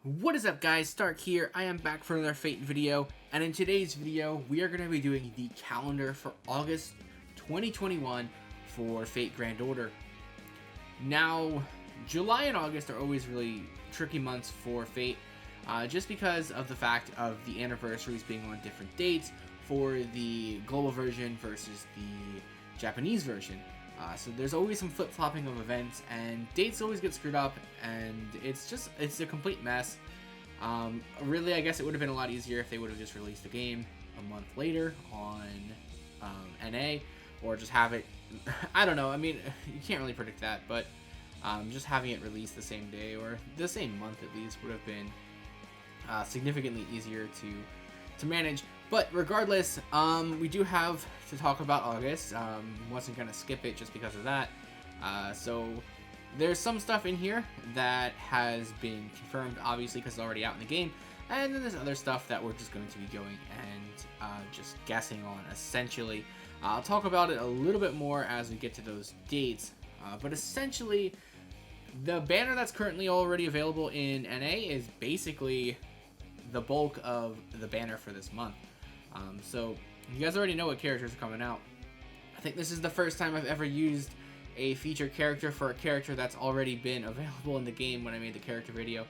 What is up, guys? Stark here. I am back for another Fate video, and in today's video we are going to be doing the calendar for August 2021 for Fate Grand Order. Now, July and August are always really tricky months for Fate, just because of the fact of the anniversaries being on different dates for the global version versus the Japanese version. So there's always some flip-flopping of events, and dates always get screwed up, and it's a complete mess. Really, I guess it would have been a lot easier if they would have just released the game a month later on NA, or just have it, I don't know, I mean, you can't really predict that, but just having it released the same day, or the same month at least, would have been significantly easier to manage. But regardless, we do have to talk about August. Wasn't going to skip it just because of that. So there's some stuff in here that has been confirmed, obviously, because it's already out in the game. And then there's other stuff that we're just going to be going and just guessing on, essentially. I'll talk about it a little bit more as we get to those dates. But essentially, the banner that's currently already available in NA is basically the bulk of the banner for this month. So you guys already know what characters are coming out. I think this is the first time I've ever used a featured character for a character that's already been available in the game when I made the character video.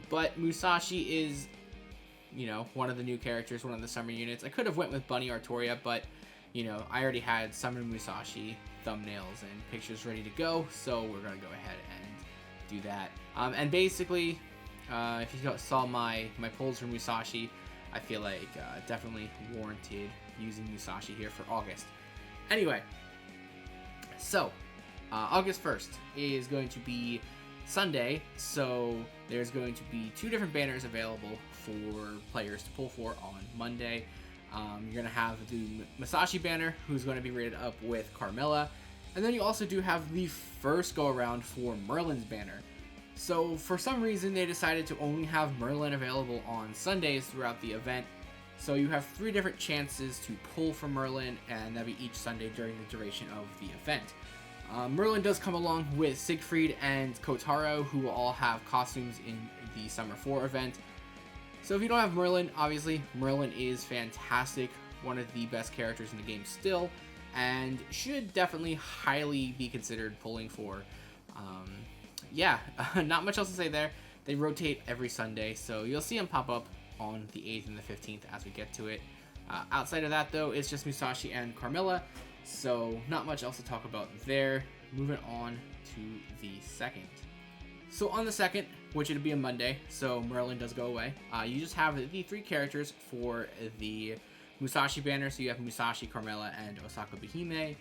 But Musashi is, you know, one of the new characters, one of the summer units. I could have went with Bunny Artoria, but, you know, I already had Summer Musashi thumbnails and pictures ready to go, so we're going to go ahead and do that. And basically, if you saw my polls for Musashi, I feel like definitely warranted using Musashi here for August. Anyway, so August 1st is going to be Sunday, so there's going to be two different banners available for players to pull for on Monday. You're going to have the Musashi banner, who's going to be rated up with Carmilla, and then you also do have the first go around for Merlin's banner. So for some reason they decided to only have Merlin available on Sundays throughout the event. So you have 3 different chances to pull for Merlin, and that'll be each Sunday during the duration of the event. Merlin does come along with Siegfried and Kotaro, who will all have costumes in the Summer 4 event. So if you don't have Merlin, obviously Merlin is fantastic, one of the best characters in the game still, and should definitely highly be considered pulling for. Yeah, not much else to say there. They rotate every Sunday, so you'll see them pop up on the 8th and the 15th as we get to it. Outside of that, though, it's just Musashi and Carmilla, so not much else to talk about there. Moving on to the 2nd. So on the 2nd, which it'll be a Monday, so Merlin does go away, you just have the 3 characters for the Musashi banner. So you have Musashi, Carmilla, and Osaka Behime.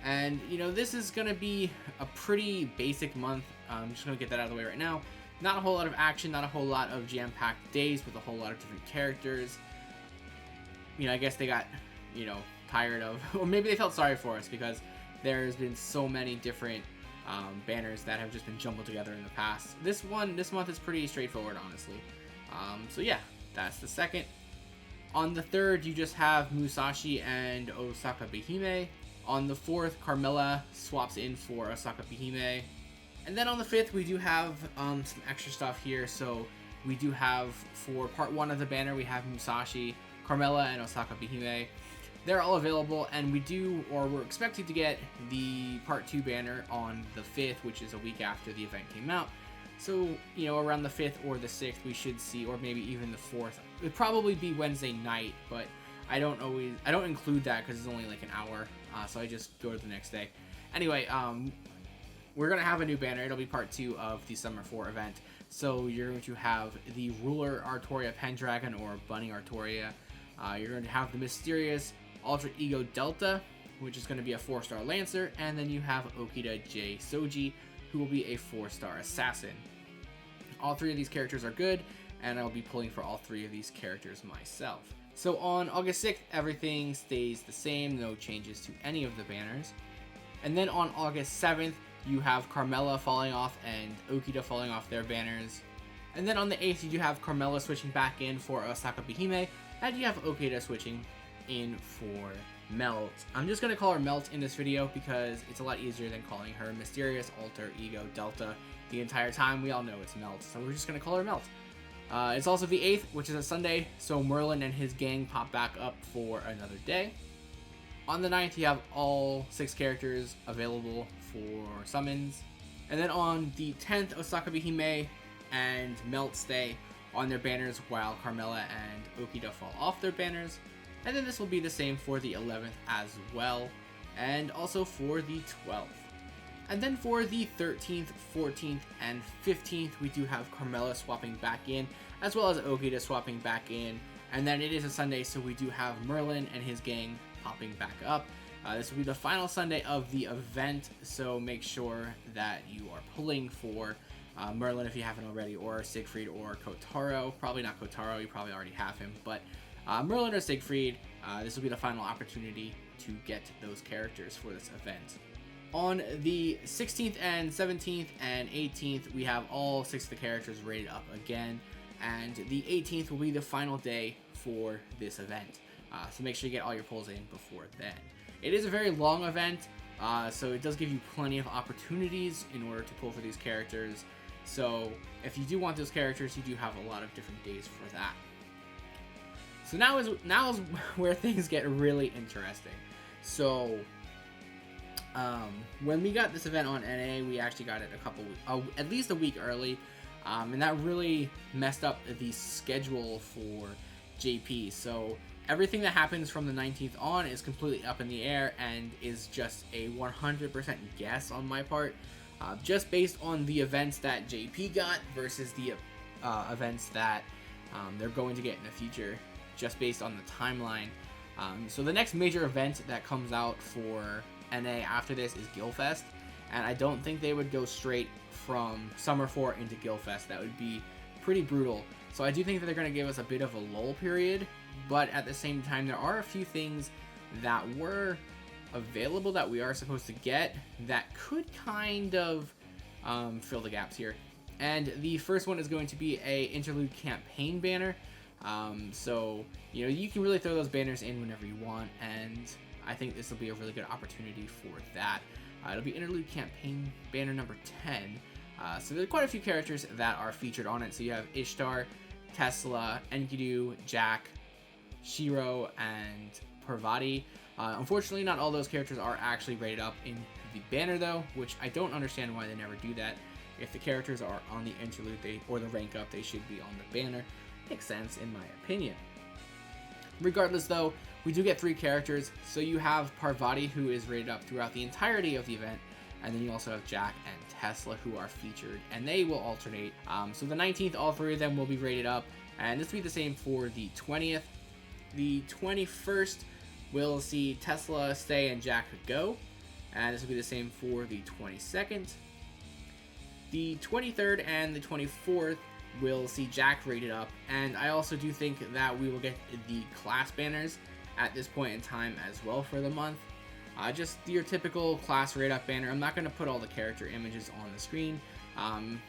And, you know, this is going to be a pretty basic month. I'm just going to get that out of the way right now. Not a whole lot of action, not a whole lot of jam-packed days with a whole lot of different characters. You know, I guess they got, you know, tired of, or maybe they felt sorry for us because there's been so many different banners that have just been jumbled together in the past. This month is pretty straightforward, honestly. So yeah, that's the 2nd. On the 3rd, you just have Musashi and Osaka Behime. On the 4th, Carmilla swaps in for Osaka Behime. And then on the 5th, we do have some extra stuff here. So we do have, for part 1 of the banner, we have Musashi, Carmilla, and Osaka Behime. They're all available, and we're expected to get the part 2 banner on the 5th, which is a week after the event came out. So, you know, around the 5th or the 6th, we should see, or maybe even the 4th. It would probably be Wednesday night, but I don't include that because it's only like an hour, so I just go to the next day. Anyway, we're going to have a new banner. It'll be part 2 of the Summer 4 event. So you're going to have the Ruler Artoria Pendragon, or Bunny Artoria. You're going to have the mysterious Alter Ego Delta, which is going to be a 4-star Lancer. And then you have Okita J Soji, who will be a 4-star Assassin. All 3 of these characters are good, and I'll be pulling for all 3 of these characters myself. So on August 6th, everything stays the same, no changes to any of the banners. And then on August 7th, you have Carmilla falling off and Okita falling off their banners. And then on the 8th, you do have Carmilla switching back in for Osaka Behime, and you have Okita switching in for Melt. I'm just going to call her Melt in this video because it's a lot easier than calling her Mysterious Alter Ego Delta. the entire time. We all know it's Melt, so we're just going to call her Melt. It's also the 8th, which is a Sunday, so Merlin and his gang pop back up for another day. On the 9th, you have all 6 characters available for summons. And then on the 10th, Osaka Hime and Melt stay on their banners while Carmella and Okita fall off their banners. And then this will be the same for the 11th as well, and also for the 12th. And then for the 13th, 14th, and 15th, we do have Carmella swapping back in, as well as Okita swapping back in. And then it is a Sunday, so we do have Merlin and his gang popping back up. This will be the final Sunday of the event, so make sure that you are pulling for Merlin if you haven't already, or Siegfried or Kotaro. Probably not Kotaro, you probably already have him, but Merlin or Siegfried, this will be the final opportunity to get those characters for this event. On the 16th and 17th and 18th, we have all 6 of the characters rated up again, and the 18th will be the final day for this event. So make sure you get all your pulls in before then. It is a very long event, so it does give you plenty of opportunities in order to pull for these characters. So if you do want those characters, you do have a lot of different days for that. So now is where things get really interesting. So when we got this event on NA, we actually got it at least a week early, and that really messed up the schedule for JP. So everything that happens from the 19th on is completely up in the air and is just a 100% guess on my part, just based on the events that JP got versus the events that they're going to get in the future, just based on the timeline. So the next major event that comes out for NA after this is Guildfest, and I don't think they would go straight from Summer 4 into Guildfest. That would be pretty brutal. So I do think that they're going to give us a bit of a lull period, but at the same time, there are a few things that were available that we are supposed to get that could kind of fill the gaps here. And the first one is going to be a interlude campaign banner. So, you know, you can really throw those banners in whenever you want, and I think this will be a really good opportunity for that. It'll be interlude campaign banner number 10. So there are quite a few characters that are featured on it. So you have Ishtar, Tesla, Enkidu, Jack, Shiro, and Parvati. Unfortunately, not all those characters are actually rated up in the banner though, which I don't understand why they never do that. If the characters are on the interlude or the rank up, they should be on the banner. Makes sense in my opinion. Regardless though, we do get 3 characters. So you have Parvati, who is rated up throughout the entirety of the event, and then you also have Jack and Tesla, who are featured, and they will alternate. So the 19th, all 3 of them will be rated up, and this will be the same for the 20th. The 21st will see Tesla stay and Jack go, and this will be the same for the 22nd. The 23rd and the 24th will see Jack rated up, and I also do think that we will get the class banners at this point in time as well for the month. Just your typical class rate up banner. I'm not going to put all the character images on the screen.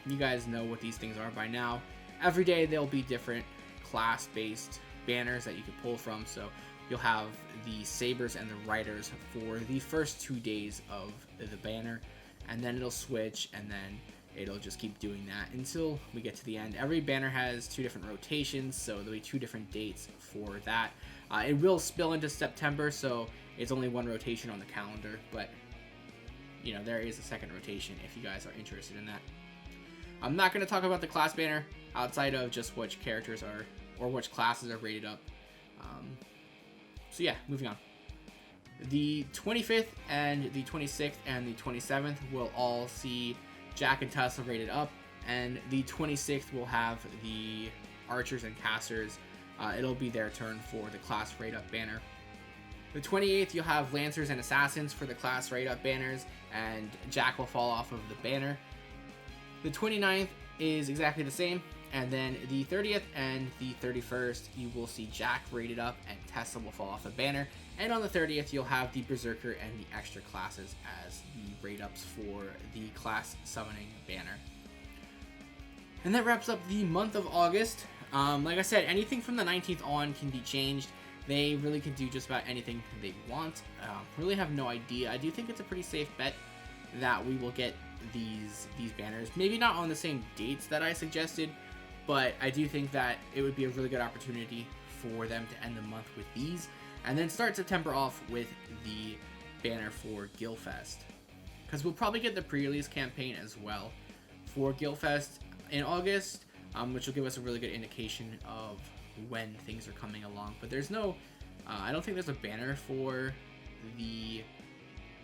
You guys know what these things are by now. Every day there'll be different class based banners that you can pull from, so you'll have the sabers and the riders for the first 2 days of the banner, and then it'll switch, and then it'll just keep doing that until we get to the end. Every banner has 2 different rotations, so there'll be 2 different dates for that. It will spill into September, so it's only 1 rotation on the calendar, but you know, there is a second rotation if you guys are interested in that. I'm not going to talk about the class banner outside of just which characters are, or which classes are rated up. So yeah, moving on. The 25th and the 26th and the 27th will all see Jack and Tesla rated up, and the 26th will have the archers and casters. It'll be their turn for the class rate up banner. The 28th, you'll have Lancers and Assassins for the class rate up banners, and Jack will fall off of the banner. The 29th is exactly the same, and then the 30th and the 31st, you will see Jack rated up and Tesla will fall off the banner. And on the 30th, you'll have the Berserker and the extra classes as the rate ups for the class summoning banner. And that wraps up the month of August. Like I said, anything from the 19th on can be changed. They really can do just about anything they want. Really have no idea. I do think it's a pretty safe bet that we will get these banners. Maybe not on the same dates that I suggested, but I do think that it would be a really good opportunity for them to end the month with these, and then start September off with the banner for Guildfest. Because we'll probably get the pre-release campaign as well for Guildfest in August, which will give us a really good indication of when things are coming along. But there's no, I don't think there's a banner for the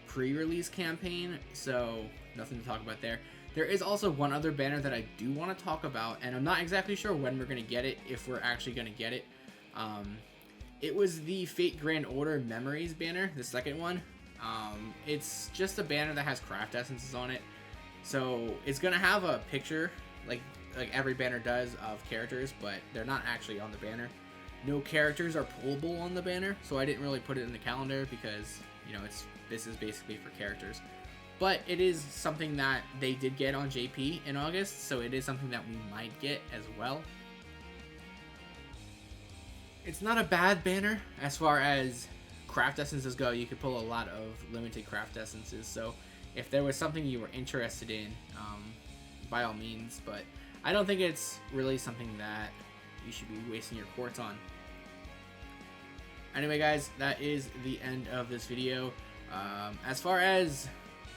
pre-release campaign, so nothing to talk about there. There is also one other banner that I do want to talk about, and I'm not exactly sure when we're going to get it, if we're actually going to get it. It was the Fate Grand Order Memories banner, the second one. It's just a banner that has craft essences on it, so it's going to have a picture, like every banner does, of characters, but they're not actually on the banner. No characters are pullable on the banner, so I didn't really put it in the calendar because, you know, this is basically for characters. But it is something that they did get on JP in August, so it is something that we might get as well. It's not a bad banner as far as craft essences go. You could pull a lot of limited craft essences, so if there was something you were interested in, by all means, but I don't think it's really something that you should be wasting your quartz on. Anyway guys, that is the end of this video. As far as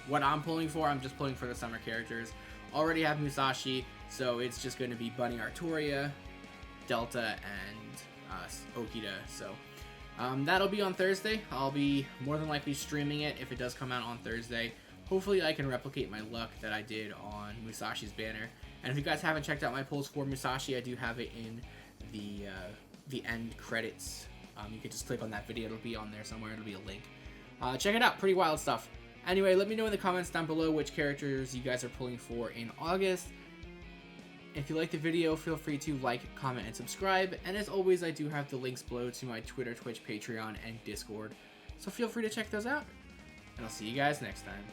what I'm pulling for, I'm just pulling for the summer characters. Already have Musashi, so it's just going to be Bunny Artoria, Delta, and Okita. So that'll be on Thursday. I'll be more than likely streaming it if it does come out on Thursday. Hopefully I can replicate my luck that I did on Musashi's banner. And if you guys haven't checked out my pulls for Musashi, I do have it in the end credits. You can just click on that video. It'll be on there somewhere. It'll be a link. Check it out. Pretty wild stuff. Anyway, let me know in the comments down below which characters you guys are pulling for in August. If you liked the video, feel free to like, comment, and subscribe. And as always, I do have the links below to my Twitter, Twitch, Patreon, and Discord. So feel free to check those out. And I'll see you guys next time.